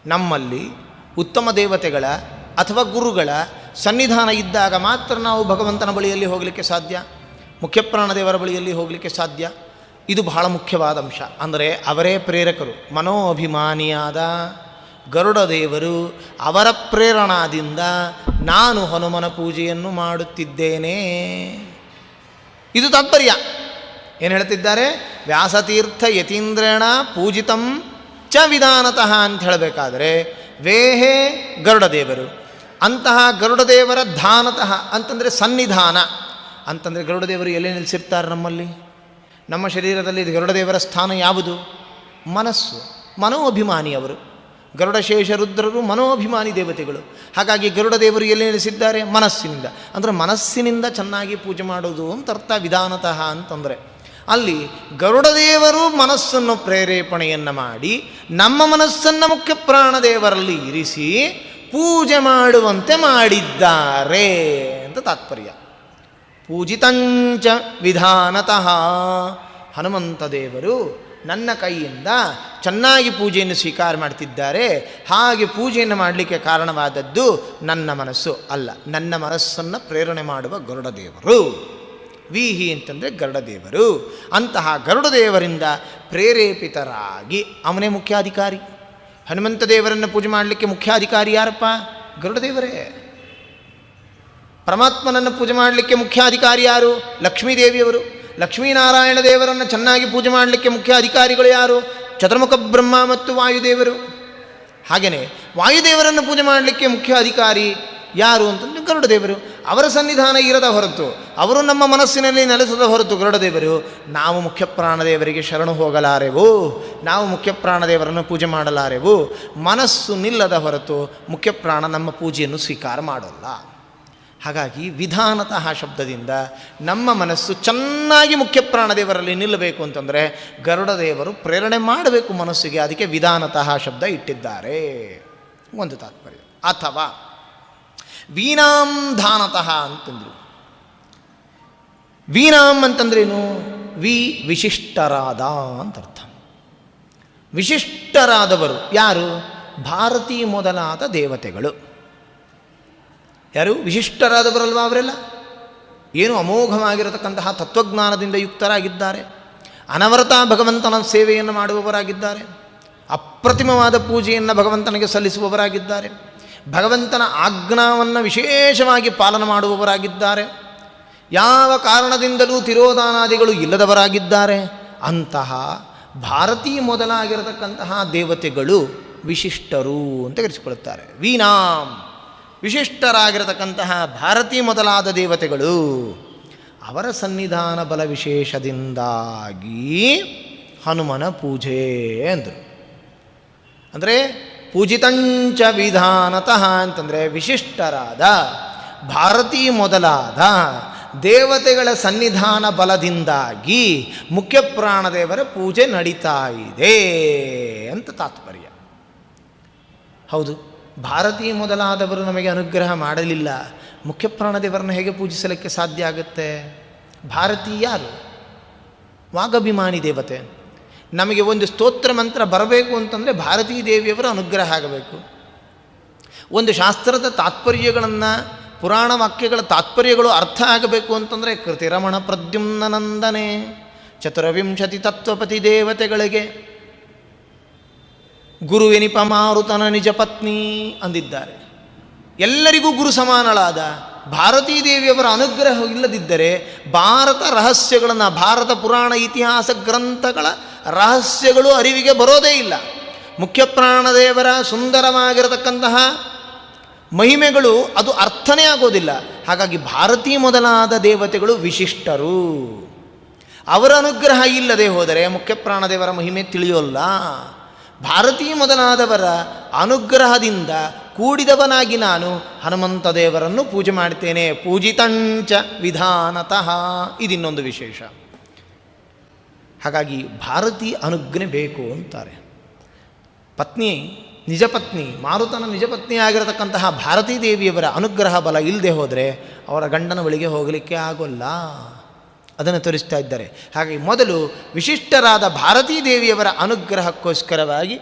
ನಮ್ಮಲ್ಲಿ ಉತ್ತಮ ದೇವತೆಗಳ ಅಥವಾ ಗುರುಗಳ ಸನ್ನಿಧಾನ ಇದ್ದಾಗ ಮಾತ್ರ ನಾವು ಭಗವಂತನ ಬಳಿಯಲ್ಲಿ ಹೋಗಲಿಕ್ಕೆ ಸಾಧ್ಯ, ಮುಖ್ಯಪ್ರಾಣದೇವರ ಬಳಿಯಲ್ಲಿ ಹೋಗಲಿಕ್ಕೆ ಸಾಧ್ಯ. ಇದು ಬಹಳ ಮುಖ್ಯವಾದ ಅಂಶ. ಅಂದರೆ ಅವರೇ ಪ್ರೇರಕರು. ಮನೋಅಭಿಮಾನಿಯಾದ ಗರುಡದೇವರು ಅವರ ಪ್ರೇರಣಾದಿಂದ ನಾನು ಹನುಮನ ಪೂಜೆಯನ್ನು ಮಾಡುತ್ತಿದ್ದೇನೆ. ಇದು ತಾತ್ಪರ್ಯ. ಏನು ಹೇಳ್ತಿದ್ದಾರೆ? ವ್ಯಾಸತೀರ್ಥ ಯತೀಂದ್ರೇಣ ಪೂಜಿತಂ ಚ ವಿಧಾನತಃ ಅಂತ ಹೇಳಬೇಕಾದ್ರೆ ವೇಹೇ ಗರುಡದೇವರು, ಅಂತಹ ಗರುಡದೇವರ ಧಾನತಃ ಅಂತಂದರೆ ಸನ್ನಿಧಾನ ಅಂತಂದರೆ ಗರುಡದೇವರು ಎಲ್ಲಿ ನಿಲ್ಲಿಸಿರ್ತಾರೆ ನಮ್ಮಲ್ಲಿ? ನಮ್ಮ ಶರೀರದಲ್ಲಿ ಗರುಡದೇವರ ಸ್ಥಾನ ಯಾವುದು? ಮನಸ್ಸು. ಮನೋಅಭಿಮಾನಿಯವರು ಗರುಡಶೇಷ ರುದ್ರರು ಮನೋಅಭಿಮಾನಿ ದೇವತೆಗಳು. ಹಾಗಾಗಿ ಗರುಡದೇವರು ಎಲ್ಲಿ ನೆಲೆಸಿದ್ದಾರೆ? ಮನಸ್ಸಿನಿಂದ. ಅಂದರೆ ಮನಸ್ಸಿನಿಂದ ಚೆನ್ನಾಗಿ ಪೂಜೆ ಮಾಡೋದು ಅಂತ ಅರ್ಥ ವಿಧಾನತಃ ಅಂತಂದರೆ. ಅಲ್ಲಿ ಗರುಡದೇವರು ಮನಸ್ಸನ್ನು ಪ್ರೇರೇಪಣೆಯನ್ನು ಮಾಡಿ ನಮ್ಮ ಮನಸ್ಸನ್ನು ಮುಖ್ಯ ಪ್ರಾಣದೇವರಲ್ಲಿ ಇರಿಸಿ ಪೂಜೆ ಮಾಡುವಂತೆ ಮಾಡಿದ್ದಾರೆ ಅಂತ ತಾತ್ಪರ್ಯ. ಪೂಜಿತಂಚ ವಿಧಾನತಃ, ಹನುಮಂತ ದೇವರು ನನ್ನ ಕೈಯಿಂದ ಚೆನ್ನಾಗಿ ಪೂಜೆಯನ್ನು ಸ್ವೀಕಾರ ಮಾಡ್ತಿದ್ದಾರೆ. ಹಾಗೆ ಪೂಜೆಯನ್ನು ಮಾಡಲಿಕ್ಕೆ ಕಾರಣವಾದದ್ದು ನನ್ನ ಮನಸ್ಸು ಅಲ್ಲ, ನನ್ನ ಮನಸ್ಸನ್ನು ಪ್ರೇರಣೆ ಮಾಡುವ ಗರುಡದೇವರು. ವೀಹಿ ಅಂತಂದರೆ ಗರುಡದೇವರು. ಅಂತಹ ಗರುಡದೇವರಿಂದ ಪ್ರೇರೇಪಿತರಾಗಿ ಅವನೇ ಮುಖ್ಯಾಧಿಕಾರಿ. ಹನುಮಂತ ದೇವರನ್ನು ಪೂಜೆ ಮಾಡಲಿಕ್ಕೆ ಮುಖ್ಯಾಧಿಕಾರಿ ಯಾರಪ್ಪ? ಗರುಡದೇವರೇ. ಪರಮಾತ್ಮನನ್ನು ಪೂಜೆ ಮಾಡಲಿಕ್ಕೆ ಮುಖ್ಯಾಧಿಕಾರಿ ಯಾರು? ಲಕ್ಷ್ಮೀದೇವಿಯವರು. ಲಕ್ಷ್ಮೀನಾರಾಯಣ ದೇವರನ್ನು ಚೆನ್ನಾಗಿ ಪೂಜೆ ಮಾಡಲಿಕ್ಕೆ ಮುಖ್ಯ ಅಧಿಕಾರಿಗಳು ಯಾರು? ಚತುರ್ಮುಖ ಬ್ರಹ್ಮ ಮತ್ತು ವಾಯುದೇವರು. ಹಾಗೆಯೇ ವಾಯುದೇವರನ್ನು ಪೂಜೆ ಮಾಡಲಿಕ್ಕೆ ಮುಖ್ಯ ಅಧಿಕಾರಿ ಯಾರು ಅಂತಂದರೆ ಗರುಡದೇವರು. ಅವರ ಸನ್ನಿಧಾನ ಇರದ ಹೊರತು, ಅವರು ನಮ್ಮ ಮನಸ್ಸಿನಲ್ಲಿ ನೆಲೆಸದ ಹೊರತು ಗರುಡದೇವರು ನಾವು ಮುಖ್ಯ ಪ್ರಾಣದೇವರಿಗೆ ಶರಣು ಹೋಗಲಾರೆವು, ನಾವು ಮುಖ್ಯ ಪ್ರಾಣದೇವರನ್ನು ಪೂಜೆ ಮಾಡಲಾರೆವು. ಮನಸ್ಸು ನಿಲ್ಲದ ಹೊರತು ಮುಖ್ಯ ಪ್ರಾಣ ನಮ್ಮ ಪೂಜೆಯನ್ನು ಸ್ವೀಕಾರ ಮಾಡೋಲ್ಲ. ಹಾಗಾಗಿ ವಿಧಾನತಃ ಶಬ್ದದಿಂದ ನಮ್ಮ ಮನಸ್ಸು ಚೆನ್ನಾಗಿ ಮುಖ್ಯ ಪ್ರಾಣದೇವರಲ್ಲಿ ನಿಲ್ಲಬೇಕು ಅಂತಂದರೆ ಗರುಡದೇವರು ಪ್ರೇರಣೆ ಮಾಡಬೇಕು ಮನಸ್ಸಿಗೆ. ಅದಕ್ಕೆ ವಿಧಾನತಃ ಶಬ್ದ ಇಟ್ಟಿದ್ದಾರೆ. ಒಂದು ತಾತ್ಪರ್ಯ. ಅಥವಾ ವೀಣಾಂ ಧಾನತಃ ಅಂತಂದರು. ವೀಣಾಂ ಅಂತಂದ್ರೇನು? ವಿಶಿಷ್ಟರಾದ ಅಂತರ್ಥ. ವಿಶಿಷ್ಟರಾದವರು ಯಾರು? ಭಾರತೀ ಮೊದಲಾದ ದೇವತೆಗಳು. ಯಾರು? ವಿಶಿಷ್ಟರಾದವರಲ್ವ ಅವರೆಲ್ಲ. ಏನು ಅಮೋಘವಾಗಿರತಕ್ಕಂತಹ ತತ್ವಜ್ಞಾನದಿಂದ ಯುಕ್ತರಾಗಿದ್ದಾರೆ, ಅನವರತ ಭಗವಂತನ ಸೇವೆಯನ್ನು ಮಾಡುವವರಾಗಿದ್ದಾರೆ, ಅಪ್ರತಿಮವಾದ ಪೂಜೆಯನ್ನು ಭಗವಂತನಿಗೆ ಸಲ್ಲಿಸುವವರಾಗಿದ್ದಾರೆ, ಭಗವಂತನ ಆಜ್ಞಾವನ್ನು ವಿಶೇಷವಾಗಿ ಪಾಲನೆ ಮಾಡುವವರಾಗಿದ್ದಾರೆ, ಯಾವ ಕಾರಣದಿಂದಲೂ ತಿರೋಧಾನಾದಿಗಳು ಇಲ್ಲದವರಾಗಿದ್ದಾರೆ. ಅಂತಹ ಭಾರತೀ ಮೊದಲಾಗಿರತಕ್ಕಂತಹ ದೇವತೆಗಳು ವಿಶಿಷ್ಟರು ಅಂತ ಕರೆಸಿಕೊಳ್ಳುತ್ತಾರೆ. ವೀಣಾಂ, ವಿಶಿಷ್ಟರಾಗಿರತಕ್ಕಂತಹ ಭಾರತೀ ಮೊದಲಾದ ದೇವತೆಗಳು ಅವರ ಸನ್ನಿಧಾನ ಬಲ ವಿಶೇಷದಿಂದಾಗಿ ಹನುಮನ ಪೂಜೆ ಅಂದರು. ಅಂದರೆ ಪೂಜಿತಂಚ ವಿಧಾನತಃ ಅಂತಂದರೆ ವಿಶಿಷ್ಟರಾದ ಭಾರತೀ ಮೊದಲಾದ ದೇವತೆಗಳ ಸನ್ನಿಧಾನ ಬಲದಿಂದಾಗಿ ಮುಖ್ಯ ಪ್ರಾಣದೇವರ ಪೂಜೆ ನಡೀತಾ ಇದೆ ಅಂತ ತಾತ್ಪರ್ಯ. ಹೌದು, ಭಾರತೀ ಮೊದಲಾದವರು ನಮಗೆ ಅನುಗ್ರಹ ಮಾಡಲಿಲ್ಲ, ಮುಖ್ಯ ಪ್ರಾಣದೇವರನ್ನು ಹೇಗೆ ಪೂಜಿಸಲಿಕ್ಕೆ ಸಾಧ್ಯ ಆಗುತ್ತೆ? ಭಾರತೀ ಯಾರು? ವಾಗಭಿಮಾನಿ ದೇವತೆ. ನಮಗೆ ಒಂದು ಸ್ತೋತ್ರ ಮಂತ್ರ ಬರಬೇಕು ಅಂತಂದರೆ ಭಾರತೀ ದೇವಿಯವರ ಅನುಗ್ರಹ ಆಗಬೇಕು. ಒಂದು ಶಾಸ್ತ್ರದ ತಾತ್ಪರ್ಯಗಳನ್ನು, ಪುರಾಣ ವಾಕ್ಯಗಳ ತಾತ್ಪರ್ಯಗಳು ಅರ್ಥ ಆಗಬೇಕು ಅಂತಂದರೆ ಕೃತಿರಮಣ ಪ್ರದ್ಯುಮ್ನ ನಂದನೆ ಚತುರ್ವಿಂಶತಿ ತತ್ವಪತಿ ದೇವತೆಗಳಿಗೆ ಗುರುವೆನಿಪ ಮಾರುತನ ನಿಜ ಪತ್ನಿ ಅಂದಿದ್ದಾರೆ. ಎಲ್ಲರಿಗೂ ಗುರು ಸಮಾನಳಾದ ಭಾರತೀ ದೇವಿಯವರ ಅನುಗ್ರಹ ಇಲ್ಲದಿದ್ದರೆ ಭಾರತ ರಹಸ್ಯಗಳನ್ನು, ಭಾರತ ಪುರಾಣ ಇತಿಹಾಸ ಗ್ರಂಥಗಳ ರಹಸ್ಯಗಳು ಅರಿವಿಗೆ ಬರೋದೇ ಇಲ್ಲ. ಮುಖ್ಯ ಪ್ರಾಣದೇವರ ಸುಂದರವಾಗಿರತಕ್ಕಂತಹ ಮಹಿಮೆಗಳು ಅದು ಅರ್ಥನೇ ಆಗೋದಿಲ್ಲ. ಹಾಗಾಗಿ ಭಾರತೀ ಮೊದಲಾದ ದೇವತೆಗಳು ವಿಶಿಷ್ಟರು. ಅವರ ಅನುಗ್ರಹ ಇಲ್ಲದೆ ಹೋದರೆ ಮುಖ್ಯ ಪ್ರಾಣದೇವರ ಮಹಿಮೆ ತಿಳಿಯೋಲ್ಲ. ಭಾರತೀ ಮೊದಲಾದವರ ಅನುಗ್ರಹದಿಂದ ಕೂಡಿದವನಾಗಿ ನಾನು ಹನುಮಂತ ದೇವರನ್ನು ಪೂಜೆ ಮಾಡ್ತೇನೆ. ಪೂಜಿತಂಚ ವಿಧಾನತಃ, ಇದಿನ್ನೊಂದು ವಿಶೇಷ. ಹಾಗಾಗಿ ಭಾರತೀ ಅನುಜ್ಞೆ ಬೇಕು ಅಂತಾರೆ. ಪತ್ನಿ, ನಿಜ ಪತ್ನಿ, ಮಾರುತನ ನಿಜ ಪತ್ನಿಯಾಗಿರತಕ್ಕಂತಹ ಭಾರತೀ ದೇವಿಯವರ ಅನುಗ್ರಹ ಬಲ ಇಲ್ಲದೆ ಹೋದರೆ ಅವರ ಗಂಡನ ಬಳಿಗೆ ಹೋಗಲಿಕ್ಕೆ ಆಗೋಲ್ಲ. ಅದನ್ನು ತೋರಿಸ್ತಾ ಇದ್ದಾರೆ. ಹಾಗಾಗಿ ಮೊದಲು ವಿಶಿಷ್ಟರಾದ ಭಾರತೀ ದೇವಿಯವರ ಅನುಗ್ರಹಕ್ಕೋಸ್ಕರವಾಗಿ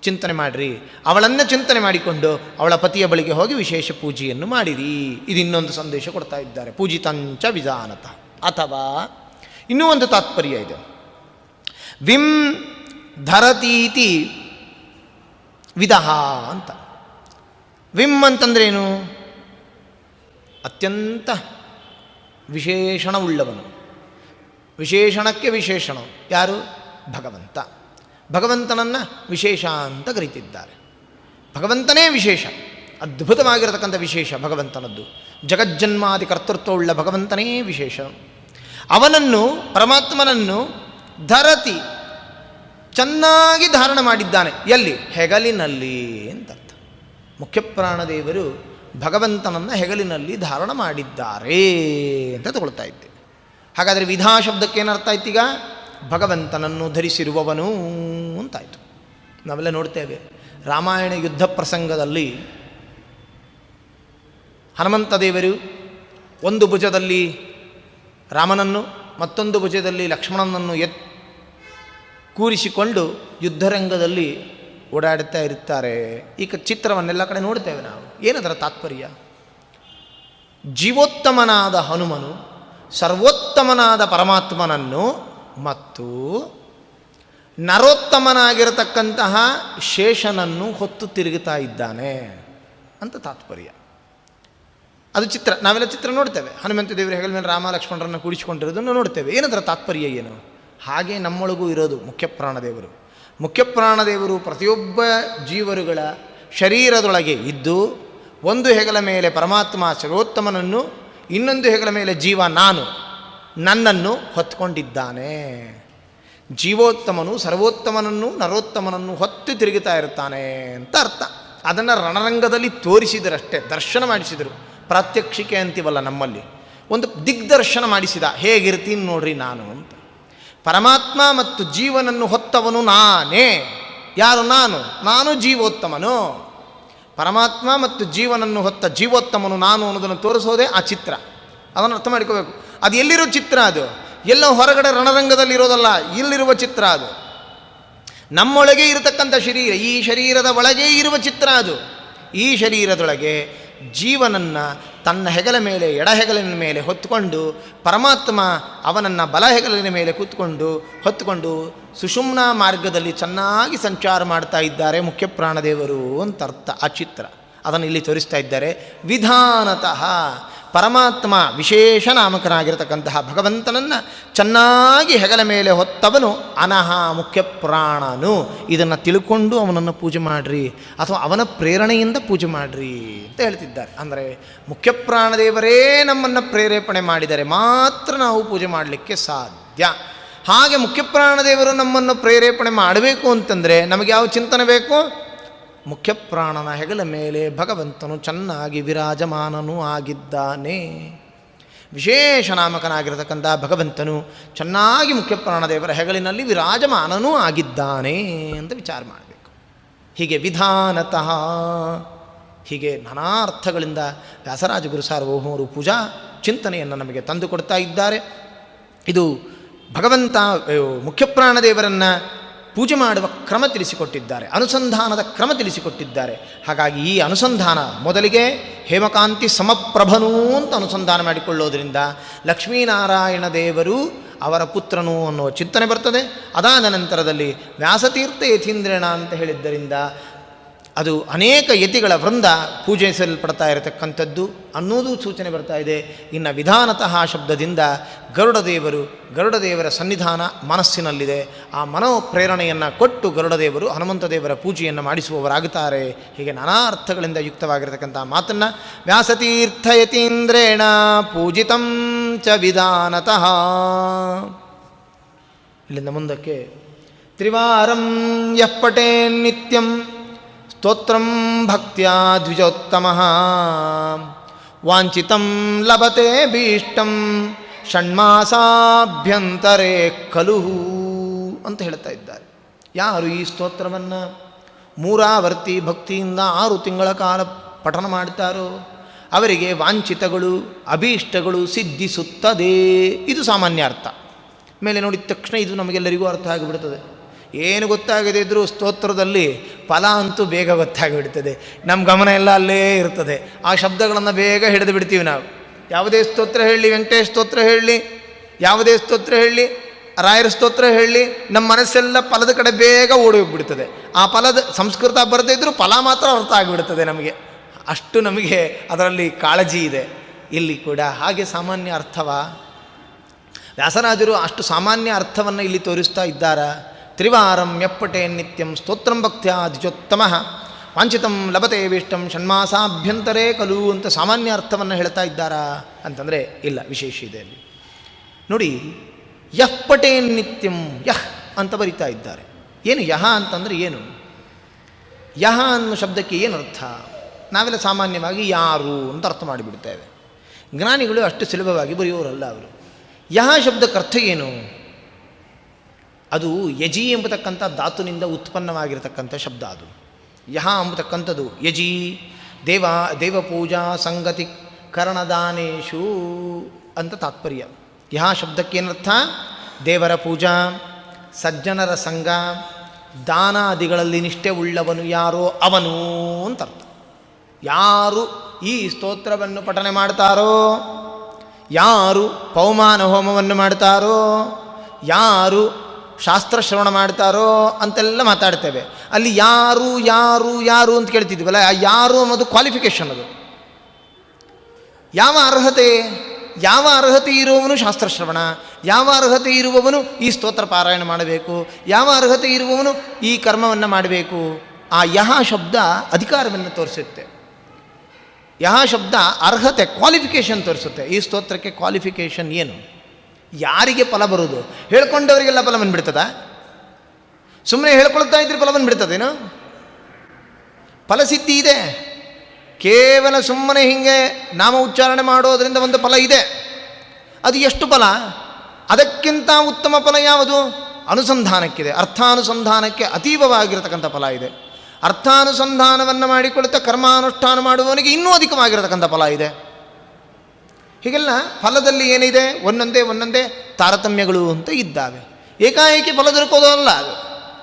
ಚಿಂತನೆ ಮಾಡಿರಿ. ಅವಳನ್ನು ಚಿಂತನೆ ಮಾಡಿಕೊಂಡು ಅವಳ ಪತಿಯ ಬಳಿಗೆ ಹೋಗಿ ವಿಶೇಷ ಪೂಜೆಯನ್ನು ಮಾಡಿರಿ. ಇದು ಇನ್ನೊಂದು ಸಂದೇಶ ಕೊಡ್ತಾ ಇದ್ದಾರೆ, ಪೂಜಿತಂಚ ವಿಧಾನತ. ಅಥವಾ ಇನ್ನೂ ಒಂದು ತಾತ್ಪರ್ಯ ಇದೆ, ವಿಂ ಧರತೀತಿ ವಿದಹ ಅಂತ. ವಿಂ ಅಂತಂದ್ರೇನು? ಅತ್ಯಂತ ವಿಶೇಷಣವುಳ್ಳವನು. ವಿಶೇಷಣಕ್ಕೆ ವಿಶೇಷಣ ಯಾರು? ಭಗವಂತ. ಭಗವಂತನನ್ನು ವಿಶೇಷ ಅಂತ ಕರೀತಿದ್ದಾರೆ. ಭಗವಂತನೇ ವಿಶೇಷ, ಅದ್ಭುತವಾಗಿರತಕ್ಕಂಥ ವಿಶೇಷ ಭಗವಂತನದ್ದು. ಜಗಜ್ಜನ್ಮಾದಿ ಕರ್ತೃತ್ವವುಳ್ಳ ಭಗವಂತನೇ ವಿಶೇಷ. ಅವನನ್ನು, ಪರಮಾತ್ಮನನ್ನು ಧರತಿ ಚೆನ್ನಾಗಿ ಧಾರಣ ಮಾಡಿದ್ದಾನೆ. ಎಲ್ಲಿ? ಹೆಗಲಿನಲ್ಲಿ ಅಂತ ಅರ್ಥ. ಮುಖ್ಯಪ್ರಾಣದೇವರು ಭಗವಂತನನ್ನು ಹೆಗಲಿನಲ್ಲಿ ಧಾರಣ ಮಾಡಿದ್ದಾರೆ ಅಂತ ತಗೊಳ್ತಾ ಇದ್ದೇವೆ. ಹಾಗಾದರೆ ವಿಧಾ ಶಬ್ದಕ್ಕೆ ಏನರ್ಥ ಆಯ್ತು? ಈಗ ಭಗವಂತನನ್ನು ಧರಿಸಿರುವವನು ಅಂತಾಯಿತು. ನಾವೆಲ್ಲ ನೋಡ್ತೇವೆ, ರಾಮಾಯಣ ಯುದ್ಧ ಪ್ರಸಂಗದಲ್ಲಿ ಹನುಮಂತ ದೇವರು ಒಂದು ಭುಜದಲ್ಲಿ ರಾಮನನ್ನು, ಮತ್ತೊಂದು ಭುಜದಲ್ಲಿ ಲಕ್ಷ್ಮಣನನ್ನು ಕೂರಿಸಿಕೊಂಡು ಯುದ್ಧರಂಗದಲ್ಲಿ ಓಡಾಡುತ್ತಾ ಇರುತ್ತಾರೆ. ಈಗ ಚಿತ್ರವನ್ನೆಲ್ಲ ಕಡೆ ನೋಡ್ತೇವೆ ನಾವು. ಏನದರ ತಾತ್ಪರ್ಯ? ಜೀವೋತ್ತಮನಾದ ಹನುಮನು ಸರ್ವೋತ್ತಮನಾದ ಪರಮಾತ್ಮನನ್ನು ಮತ್ತು ನರೋತ್ತಮನಾಗಿರತಕ್ಕಂತಹ ಶೇಷನನ್ನು ಹೊತ್ತು ತಿರುಗುತ್ತಾ ಇದ್ದಾನೆ ಅಂತ ತಾತ್ಪರ್ಯ. ಅದು ಚಿತ್ರ, ನಾವೆಲ್ಲ ಚಿತ್ರ ನೋಡ್ತೇವೆ. ಹನುಮಂತ ದೇವರ ಹೆಗಲ ಮೇಲೆ ರಾಮ ಲಕ್ಷ್ಮಣರನ್ನು ಕೂಡಿಸಿಕೊಂಡಿರೋದನ್ನು ನೋಡ್ತೇವೆ. ಏನದರ ತಾತ್ಪರ್ಯ ಏನು? ಹಾಗೆ ನಮ್ಮೊಳಗೂ ಇರೋದು ಮುಖ್ಯಪ್ರಾಣದೇವರು. ಮುಖ್ಯಪ್ರಾಣದೇವರು ಪ್ರತಿಯೊಬ್ಬ ಜೀವರುಗಳ ಶರೀರದೊಳಗೆ ಇದ್ದು ಒಂದು ಹೆಗಲ ಮೇಲೆ ಪರಮಾತ್ಮ ಸರ್ವೋತ್ತಮನನ್ನು, ಇನ್ನೊಂದು ಹೆಗಲ ಮೇಲೆ ಜೀವ ನಾನು, ನನ್ನನ್ನು ಹೊತ್ಕೊಂಡಿದ್ದಾನೆ. ಜೀವೋತ್ತಮನು ಸರ್ವೋತ್ತಮನನ್ನು ನರೋತ್ತಮನನ್ನು ಹೊತ್ತು ತಿರುಗುತ್ತಾ ಇರ್ತಾನೆ ಅಂತ ಅರ್ಥ. ಅದನ್ನು ರಣರಂಗದಲ್ಲಿ ತೋರಿಸಿದರಷ್ಟೇ, ದರ್ಶನ ಮಾಡಿಸಿದರು. ಪ್ರಾತ್ಯಕ್ಷಿಕೆ ಅಂತೀವಲ್ಲ ನಮ್ಮಲ್ಲಿ, ಒಂದು ದಿಗ್ದರ್ಶನ ಮಾಡಿಸಿದ, ಹೇಗಿರ್ತೀನಿ ನೋಡ್ರಿ ನಾನು ಅಂತ. ಪರಮಾತ್ಮ ಮತ್ತು ಜೀವನನ್ನು ಹೊತ್ತವನು ನಾನೇ. ಯಾರು? ನಾನು ಜೀವೋತ್ತಮನು. ಪರಮಾತ್ಮ ಮತ್ತು ಜೀವನನ್ನು ಹೊತ್ತ ಜೀವೋತ್ತಮನು ನಾನು ಅನ್ನೋದನ್ನು ತೋರಿಸೋದೇ ಆ ಚಿತ್ರ. ಅದನ್ನು ಅರ್ಥ ಮಾಡ್ಕೋಬೇಕು. ಅದು ಎಲ್ಲಿರೋ ಚಿತ್ರ? ಅದು ಎಲ್ಲೋ ಹೊರಗಡೆ ರಣರಂಗದಲ್ಲಿರೋದಲ್ಲ, ಇಲ್ಲಿರುವ ಚಿತ್ರ ಅದು. ನಮ್ಮೊಳಗೆ ಇರತಕ್ಕಂಥ ಶರೀರ, ಈ ಶರೀರದ ಒಳಗೆ ಇರುವ ಚಿತ್ರ ಅದು. ಈ ಶರೀರದೊಳಗೆ ಜೀವನನ್ನು ತನ್ನ ಹೆಗಲ ಮೇಲೆ, ಎಡ ಹೆಗಲಿನ ಮೇಲೆ ಹೊತ್ತುಕೊಂಡು ಪರಮಾತ್ಮ ಅವನನ್ನು ಬಲ ಹೆಗಲಿನ ಮೇಲೆ ಹೊತ್ತುಕೊಂಡು ಸುಷುಮ್ನಾ ಮಾರ್ಗದಲ್ಲಿ ಚೆನ್ನಾಗಿ ಸಂಚಾರ ಮಾಡ್ತಾ ಇದ್ದಾರೆ ಮುಖ್ಯಪ್ರಾಣದೇವರು ಅಂತ ಅರ್ಥ ಆ ಚಿತ್ರ. ಅದನ್ನು ಇಲ್ಲಿ ತೋರಿಸ್ತಾ ಇದ್ದಾರೆ. ವಿಧಾನತಃ ಪರಮಾತ್ಮ ವಿಶೇಷ ನಾಮಕನಾಗಿರತಕ್ಕಂತಹ ಭಗವಂತನನ್ನು ಚೆನ್ನಾಗಿ ಹೆಗಲ ಮೇಲೆ ಹೊತ್ತವನು ಅನಹ ಮುಖ್ಯಪ್ರಾಣನು. ಇದನ್ನು ತಿಳ್ಕೊಂಡು ಅವನನ್ನು ಪೂಜೆ ಮಾಡಿರಿ, ಅಥವಾ ಅವನ ಪ್ರೇರಣೆಯಿಂದ ಪೂಜೆ ಮಾಡಿರಿ ಅಂತ ಹೇಳ್ತಿದ್ದಾರೆ. ಅಂದರೆ ಮುಖ್ಯಪ್ರಾಣದೇವರೇ ನಮ್ಮನ್ನು ಪ್ರೇರೇಪಣೆ ಮಾಡಿದರೆ ಮಾತ್ರ ನಾವು ಪೂಜೆ ಮಾಡಲಿಕ್ಕೆ ಸಾಧ್ಯ. ಹಾಗೆ ಮುಖ್ಯಪ್ರಾಣದೇವರು ನಮ್ಮನ್ನು ಪ್ರೇರೇಪಣೆ ಮಾಡಬೇಕು ಅಂತಂದರೆ ನಮಗೆ ಯಾವ ಚಿಂತನೆ ಬೇಕು? ಮುಖ್ಯಪ್ರಾಣನ ಹೆಗಲ ಮೇಲೆ ಭಗವಂತನು ಚೆನ್ನಾಗಿ ವಿರಾಜಮಾನನೂ ಆಗಿದ್ದಾನೆ. ವಿಶೇಷ ನಾಮಕನಾಗಿರತಕ್ಕಂಥ ಭಗವಂತನು ಚೆನ್ನಾಗಿ ಮುಖ್ಯಪ್ರಾಣದೇವರ ಹೆಗಲಿನಲ್ಲಿ ವಿರಾಜಮಾನನೂ ಆಗಿದ್ದಾನೆ ಅಂತ ವಿಚಾರ ಮಾಡಬೇಕು. ಹೀಗೆ ವಿಧಾನತಃ, ಹೀಗೆ ನಾನಾ ಅರ್ಥಗಳಿಂದ ವ್ಯಾಸರಾಜ ಗುರು ಸಾರ್ವಭೌಮರು ಪೂಜಾ ಚಿಂತನೆಯನ್ನು ನಮಗೆ ತಂದು ಕೊಡ್ತಾ ಇದ್ದಾರೆ. ಇದು ಭಗವಂತ ಮುಖ್ಯಪ್ರಾಣದೇವರನ್ನು ಪೂಜೆ ಮಾಡುವ ಕ್ರಮ ತಿಳಿಸಿಕೊಟ್ಟಿದ್ದಾರೆ, ಅನುಸಂಧಾನದ ಕ್ರಮ ತಿಳಿಸಿಕೊಟ್ಟಿದ್ದಾರೆ. ಹಾಗಾಗಿ ಈ ಅನುಸಂಧಾನ ಮೊದಲಿಗೆ ಹೇಮಕಾಂತಿ ಸಮಪ್ರಭನೂ ಅಂತ ಅನುಸಂಧಾನ ಮಾಡಿಕೊಳ್ಳೋದರಿಂದ ಲಕ್ಷ್ಮೀನಾರಾಯಣ ದೇವರು ಅವರ ಪುತ್ರನು ಅನ್ನುವ ಚಿಂತನೆ ಬರ್ತದೆ. ಅದಾದ ನಂತರದಲ್ಲಿ ವ್ಯಾಸತೀರ್ಥ ಯತೀಂದ್ರಣ ಅಂತ ಹೇಳಿದ್ದರಿಂದ ಅದು ಅನೇಕ ಯತಿಗಳ ವೃಂದ ಪೂಜಿಸಲ್ಪಡ್ತಾ ಇರತಕ್ಕಂಥದ್ದು ಅನ್ನೋದು ಸೂಚನೆ ಬರ್ತಾ ಇದೆ. ಇನ್ನು ವಿಧಾನತಃ ಶಬ್ದದಿಂದ ಗರುಡದೇವರ ಸನ್ನಿಧಾನ ಮನಸ್ಸಿನಲ್ಲಿದೆ. ಆ ಮನೋಪ್ರೇರಣೆಯನ್ನು ಕೊಟ್ಟು ಗರುಡದೇವರು ಹನುಮಂತ ದೇವರ ಪೂಜೆಯನ್ನು ಮಾಡಿಸುವವರಾಗುತ್ತಾರೆ. ಹೀಗೆ ನಾನಾ ಅರ್ಥಗಳಿಂದ ಯುಕ್ತವಾಗಿರತಕ್ಕಂಥ ಮಾತನ್ನು ವ್ಯಾಸತೀರ್ಥ ಯತೀಂದ್ರೇಣ ಪೂಜಿತಂ ಚ ವಿಧಾನತಃ. ಇಲ್ಲಿಂದ ಮುಂದಕ್ಕೆ ತ್ರಿವಾರಂ ಯಃ ಪಠೇನ್ ನಿತ್ಯಂ ಸ್ತೋತ್ರಂ ಭಕ್ತ್ಯಾ ದ್ವಿಜೋತ್ತಮಃ ವಾಂಛಿತಂ ಲಭತೆ ಭೀಷ್ಟಂ ಷಣ್ಮಾಸಾಭ್ಯಂತರೇ ಖಲು ಅಂತ ಹೇಳ್ತಾ ಇದ್ದಾರೆ. ಯಾರು ಈ ಸ್ತೋತ್ರವನ್ನು ಮೂರಾವರ್ತಿ ಭಕ್ತಿಯಿಂದ 6 ತಿಂಗಳ ಕಾಲ ಪಠನ ಮಾಡ್ತಾರೋ ಅವರಿಗೆ ವಾಂಛಿತಗಳು ಅಭೀಷ್ಟಗಳು ಸಿದ್ಧಿಸುತ್ತದೆ. ಇದು ಸಾಮಾನ್ಯ ಅರ್ಥ. ಮೇಲೆ ನೋಡಿದ ತಕ್ಷಣ ಇದು ನಮಗೆಲ್ಲರಿಗೂ ಅರ್ಥ ಆಗಿಬಿಡ್ತದೆ. ಏನು ಗೊತ್ತಾಗದೇ ಇದ್ದರೂ ಸ್ತೋತ್ರದಲ್ಲಿ ಫಲ ಅಂತೂ ಬೇಗ ಗೊತ್ತಾಗಿಬಿಡ್ತದೆ. ನಮ್ಮ ಗಮನ ಎಲ್ಲ ಅಲ್ಲೇ ಇರ್ತದೆ. ಆ ಶಬ್ದಗಳನ್ನು ಬೇಗ ಹಿಡಿದು ಬಿಡ್ತೀವಿ ನಾವು. ಯಾವುದೇ ಸ್ತೋತ್ರ ಹೇಳಲಿ, ವೆಂಕಟೇಶ ಸ್ತೋತ್ರ ಹೇಳಲಿ, ಯಾವುದೇ ಸ್ತೋತ್ರ ಹೇಳಲಿ, ರಾಯರ ಸ್ತೋತ್ರ ಹೇಳಲಿ, ನಮ್ಮ ಮನಸ್ಸೆಲ್ಲ ಫಲದ ಕಡೆ ಬೇಗ ಓಡಿ ಹೋಗಿಬಿಡ್ತದೆ. ಆ ಫಲದ ಸಂಸ್ಕೃತ ಬರದೇ ಇದ್ದರೂ ಫಲ ಮಾತ್ರ ಅರ್ಥ ಆಗಿಬಿಡ್ತದೆ ನಮಗೆ. ಅಷ್ಟು ನಮಗೆ ಅದರಲ್ಲಿ ಕಾಳಜಿ ಇದೆ. ಇಲ್ಲಿ ಕೂಡ ಹಾಗೆ ಸಾಮಾನ್ಯ ಅರ್ಥವ ವ್ಯಾಸರಾಜರು ಅಷ್ಟು ಸಾಮಾನ್ಯ ಅರ್ಥವನ್ನು ಇಲ್ಲಿ ತೋರಿಸ್ತಾ ಇದ್ದಾರಾ? ತ್ರಿವಾರಂ ಯಪ್ಪಟೆ ನಿತ್ಯಂ ಸ್ತೋತ್ರಂ ಭಕ್ತ್ಯಾ ದ್ವಿಜೋತ್ತಮಃ ವಾಂಛಿತಂ ಲಭತೆ ವಿಷ್ಟಂ ಷಣ್ಮಾಸಾಭ್ಯಂತರೇ ಕಲು ಅಂತ ಸಾಮಾನ್ಯ ಅರ್ಥವನ್ನು ಹೇಳ್ತಾ ಇದ್ದಾರಾ ಅಂತಂದರೆ ಇಲ್ಲ, ವಿಶೇಷ ಇದೆ ಅಲ್ಲಿ. ನೋಡಿ, ಯಃ ಪಟೇ ನಿತ್ಯಂ, ಯಹ್ ಅಂತ ಬರಿತಾ ಇದ್ದಾರೆ. ಏನು ಯಹ ಅಂತಂದರೆ ಏನು? ಯಹ ಅನ್ನೋ ಶಬ್ದಕ್ಕೆ ಏನು ಅರ್ಥ? ನಾವೆಲ್ಲ ಸಾಮಾನ್ಯವಾಗಿ ಯಾರು ಅಂತ ಅರ್ಥ ಮಾಡಿಬಿಡ್ತೇವೆ. ಜ್ಞಾನಿಗಳು ಅಷ್ಟು ಸುಲಭವಾಗಿ ಬರೆಯೋರಲ್ಲ ಅವರು. ಯಹ ಶಬ್ದಕ್ಕೆ ಅರ್ಥ ಏನು? ಅದು ಯಜಿ ಎಂಬತಕ್ಕಂಥ ಧಾತುನಿಂದ ಉತ್ಪನ್ನವಾಗಿರತಕ್ಕಂಥ ಶಬ್ದ. ಅದು ಯಹ ಎಂಬತಕ್ಕಂಥದ್ದು ಯಜಿ ದೇವಪೂಜಾ ಸಂಗತಿ ಕರಣದಾನೇಶು ಅಂತ ತಾತ್ಪರ್ಯ. ಯಹ ಶಬ್ದಕ್ಕೇನರ್ಥ? ದೇವರ ಪೂಜಾ, ಸಜ್ಜನರ ಸಂಘ, ದಾನಾದಿಗಳಲ್ಲಿ ನಿಷ್ಠೆ ಉಳ್ಳವನು ಯಾರೋ ಅವನು ಅಂತ ಅರ್ಥ. ಯಾರು ಈ ಸ್ತೋತ್ರವನ್ನು ಪಠನೆ ಮಾಡ್ತಾರೋ, ಯಾರು ಪೌಮಾನ ಹೋಮವನ್ನು ಮಾಡ್ತಾರೋ, ಯಾರು ಶಾಸ್ತ್ರಶ್ರವಣ ಮಾಡ್ತಾರೋ ಅಂತೆಲ್ಲ ಮಾತಾಡ್ತೇವೆ. ಅಲ್ಲಿ ಯಾರು ಯಾರು ಯಾರು ಅಂತ ಕೇಳ್ತಿದ್ವಲ್ಲ, ಆ ಯಾರು ಅನ್ನೋದು ಕ್ವಾಲಿಫಿಕೇಷನ್. ಅದು ಯಾವ ಅರ್ಹತೆ ಇರುವವನು ಶಾಸ್ತ್ರಶ್ರವಣ, ಯಾವ ಅರ್ಹತೆ ಇರುವವನು ಈ ಸ್ತೋತ್ರ ಪಾರಾಯಣ ಮಾಡಬೇಕು, ಯಾವ ಅರ್ಹತೆ ಇರುವವನು ಈ ಕರ್ಮವನ್ನು ಮಾಡಬೇಕು. ಆ ಯಹ ಶಬ್ದ ಅಧಿಕಾರವನ್ನು ತೋರಿಸುತ್ತೆ. ಯಹ ಶಬ್ದ ಅರ್ಹತೆ, ಕ್ವಾಲಿಫಿಕೇಷನ್ ತೋರಿಸುತ್ತೆ. ಈ ಸ್ತೋತ್ರಕ್ಕೆ ಕ್ವಾಲಿಫಿಕೇಷನ್ ಏನು? ಯಾರಿಗೆ ಫಲ ಬರುವುದು? ಹೇಳ್ಕೊಂಡವರಿಗೆಲ್ಲ ಫಲ ಬಂದುಬಿಡ್ತದ? ಸುಮ್ಮನೆ ಹೇಳ್ಕೊಳ್ತಾ ಇದ್ರೆ ಫಲ ಬಂದುಬಿಡ್ತದೇನು? ಫಲಸಿದ್ಧಿ ಇದೆ. ಕೇವಲ ಸುಮ್ಮನೆ ಹೀಗೆ ನಾಮ ಉಚ್ಚಾರಣೆ ಮಾಡೋದರಿಂದ ಒಂದು ಫಲ ಇದೆ. ಅದು ಎಷ್ಟು ಫಲ? ಅದಕ್ಕಿಂತ ಉತ್ತಮ ಫಲ ಯಾವುದು? ಅನುಸಂಧಾನಕ್ಕಿದೆ. ಅರ್ಥಾನುಸಂಧಾನಕ್ಕೆ ಅತೀವವಾಗಿರತಕ್ಕಂಥ ಫಲ ಇದೆ. ಅರ್ಥಾನುಸಂಧಾನವನ್ನು ಮಾಡಿಕೊಳ್ಳುತ್ತಾ ಕರ್ಮಾನುಷ್ಠಾನ ಮಾಡುವವನಿಗೆ ಇನ್ನೂ ಅಧಿಕವಾಗಿರತಕ್ಕಂಥ ಫಲ ಇದೆ. ಹೀಗೆಲ್ಲ ಫಲದಲ್ಲಿ ಏನಿದೆ? ಒಂದೊಂದೇ ತಾರತಮ್ಯಗಳು ಅಂತ ಇದ್ದಾವೆ. ಏಕಾಏಕಿ ಫಲ ದೊರಕೋದಲ್ಲ ಅದು.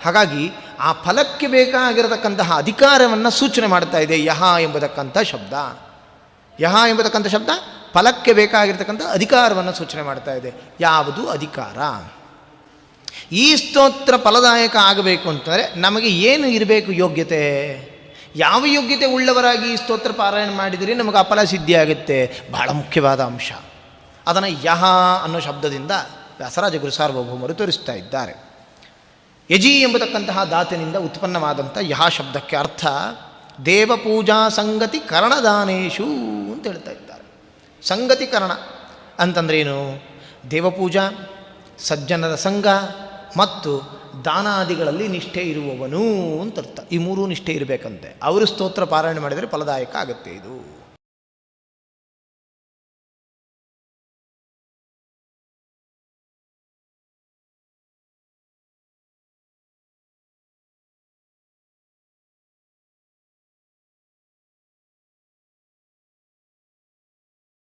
ಹಾಗಾಗಿ ಆ ಫಲಕ್ಕೆ ಬೇಕಾಗಿರತಕ್ಕಂತಹ ಅಧಿಕಾರವನ್ನು ಸೂಚನೆ ಮಾಡ್ತಾ ಇದೆ ಯಹ ಎಂಬತಕ್ಕಂಥ ಶಬ್ದ. ಯಹ ಎಂಬತಕ್ಕಂಥ ಶಬ್ದ ಫಲಕ್ಕೆ ಬೇಕಾಗಿರ್ತಕ್ಕಂಥ ಅಧಿಕಾರವನ್ನು ಸೂಚನೆ ಮಾಡ್ತಾ ಇದೆ. ಯಾವುದು ಅಧಿಕಾರ? ಈ ಸ್ತೋತ್ರ ಫಲದಾಯಕ ಆಗಬೇಕು ಅಂತಂದರೆ ನಮಗೆ ಏನು ಇರಬೇಕು ಯೋಗ್ಯತೆ? ಯಾವ ಯೋಗ್ಯತೆ ಉಳ್ಳವರಾಗಿ ಈ ಸ್ತೋತ್ರ ಪಾರಾಯಣ ಮಾಡಿದರೆ ನಮಗೆ ಆ ಫಲ ಸಿದ್ಧಿಯಾಗುತ್ತೆ? ಬಹಳ ಮುಖ್ಯವಾದ ಅಂಶ. ಅದನ್ನು ಯಹ ಅನ್ನೋ ಶಬ್ದದಿಂದ ವ್ಯಾಸರಾಜ ಗುರು ಸಾರ್ವಭೌಮರು ತೋರಿಸ್ತಾ ಇದ್ದಾರೆ. ಯಜಿ ಎಂಬತಕ್ಕಂತಹ ಧಾತುವಿನಿಂದ ಉತ್ಪನ್ನವಾದಂಥ ಯಹ ಶಬ್ದಕ್ಕೆ ಅರ್ಥ ದೇವಪೂಜಾ ಸಂಗತಿ ಕರಣದಾನೇಶು ಅಂತ ಹೇಳ್ತಾ ಇದ್ದಾರೆ. ಸಂಗತಿ ಕರಣ ಅಂತಂದ್ರೇನು? ದೇವಪೂಜಾ, ಸಜ್ಜನರ ಸಂಘ ಮತ್ತು ದಾನಾದಿಗಳಲ್ಲಿ ನಿಷ್ಠೆ ಇರುವವನು ಅಂತ ಅರ್ಥ. ಈ ಮೂರೂ ನಿಷ್ಠೆ ಇರಬೇಕಂತೆ. ಅವರು ಸ್ತೋತ್ರ ಪಾರಾಯಣ ಮಾಡಿದರೆ ಫಲದಾಯಕ ಆಗುತ್ತೆ ಇದು.